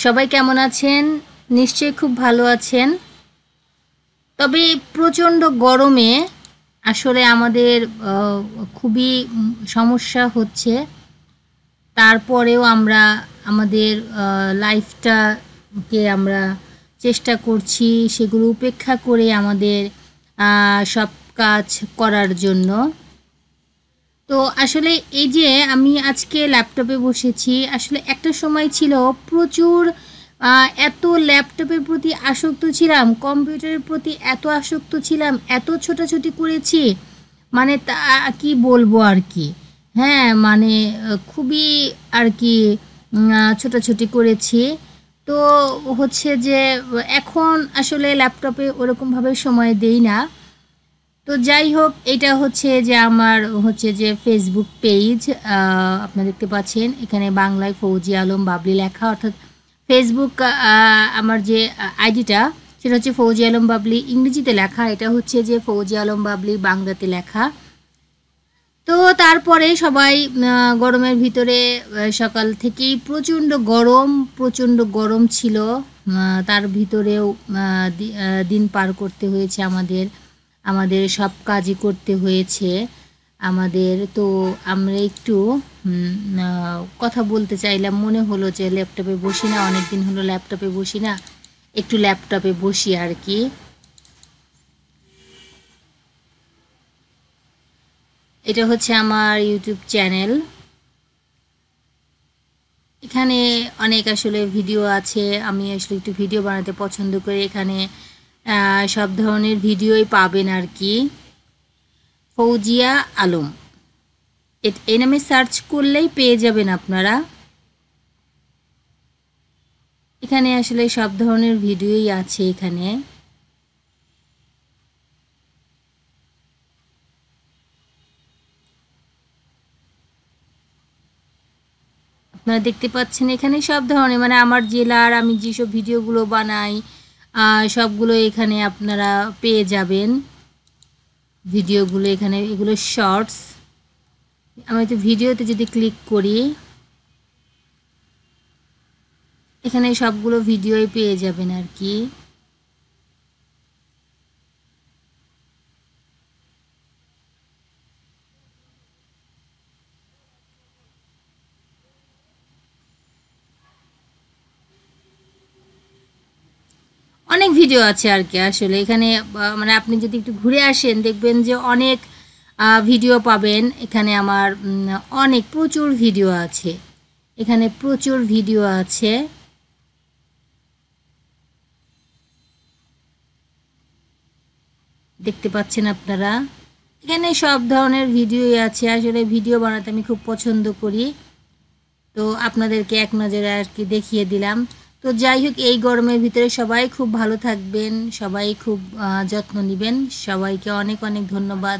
সবাই কেমন আছেন? নিশ্চয়ই খুব ভালো আছেন। তবে প্রচণ্ড গরমে আসলে আমাদের খুবই সমস্যা হচ্ছে। তারপরেও আমরা আমাদের লাইফটাকে আমরা চেষ্টা করছি সেগুলো উপেক্ষা করে আমাদের সব কাজ করার জন্য। তো আসলে এই যে আমি আজকে ল্যাপটপে বসেছি, আসলে একটা সময় ছিল প্রচুর এত ল্যাপটপের প্রতি আসক্ত ছিলাম, কম্পিউটারের প্রতি এত আসক্ত ছিলাম, এত ছোটাছুটি করেছি, মানে তা কি বলবো আর কি। হ্যাঁ, মানে খুবই আর কি ছোটাছুটি করেছি। তো হচ্ছে যে এখন আসলে ল্যাপটপে ওরকমভাবে সময় দেই না। তো যাই হোক, এটা হচ্ছে যে আমার হচ্ছে যে ফেসবুক পেজ, আপনারা দেখতে পাচ্ছেন এখানে বাংলায় ফৌজি আলম বাবলি লেখা, অর্থাৎ ফেসবুক আমার যে আইডিটা সেটা হচ্ছে ফৌজি আলম বাবলি ইংরেজিতে লেখা, এটা হচ্ছে যে ফৌজি আলম বাবলি বাংলাতে লেখা। তো তারপরে সবাই গরমের ভিতরে সকাল থেকেই প্রচণ্ড গরম ছিল, তার ভিতরেও দিন পার করতে হয়েছে আমাদের, আমাদের সব কাজই করতে হয়েছে আমাদের। তো আমরা একটু কথা বলতে চাইলাম, মনে হলো যে ল্যাপটপে বসি না, অনেক দিন হলো ল্যাপটপে বসি না, একটু ল্যাপটপে বসি আর কি। এটা হচ্ছে আমার ইউটিউব চ্যানেল। এখানে অনেক আসলে ভিডিও আছে, আমি আসলে একটু ভিডিও বানাতে পছন্দ করি। এখানে সব ধরনের ভিডিওই পাবেন আর কি। ফৌজিয়া আলম এই নামে সার্চ করলেই পেয়ে যাবেন আপনারা। এখানে আসলে সব ধরনের ভিডিওই আছে এখানে। আপনারা দেখতে পাচ্ছেন এখানে সব ধরনের, মানে আমার জেলার আমি যেসব ভিডিওগুলো বানাই সবগুলো এখানে আপনারা পেয়ে যাবেন। ভিডিওগুলো এখানে, এগুলো শর্টস। আমি তো ভিডিওতে যদি ক্লিক করি, এখানে সবগুলো ভিডিওই পেয়ে যাবেন আর কি। অনেক ভিডিও আছে আর কি আসলে এখানে, মানে আপনি যদি একটু ঘুরে আসেন দেখবেন যে অনেক ভিডিও পাবেন এখানে। আমার অনেক প্রচুর ভিডিও আছে এখানে, প্রচুর ভিডিও আছে। দেখতে পাচ্ছেন আপনারা, এখানে সব ধরনের ভিডিওই আছে। আসলে ভিডিও বানাতে আমি খুব পছন্দ করি, তো আপনাদেরকে এক নজরে আর কি দেখিয়ে দিলাম। তো যাই হোক, এই গরমের ভিতরে সবাই খুব ভালো থাকবেন, সবাই খুব যত্ন নেবেন। সবাইকে অনেক অনেক ধন্যবাদ।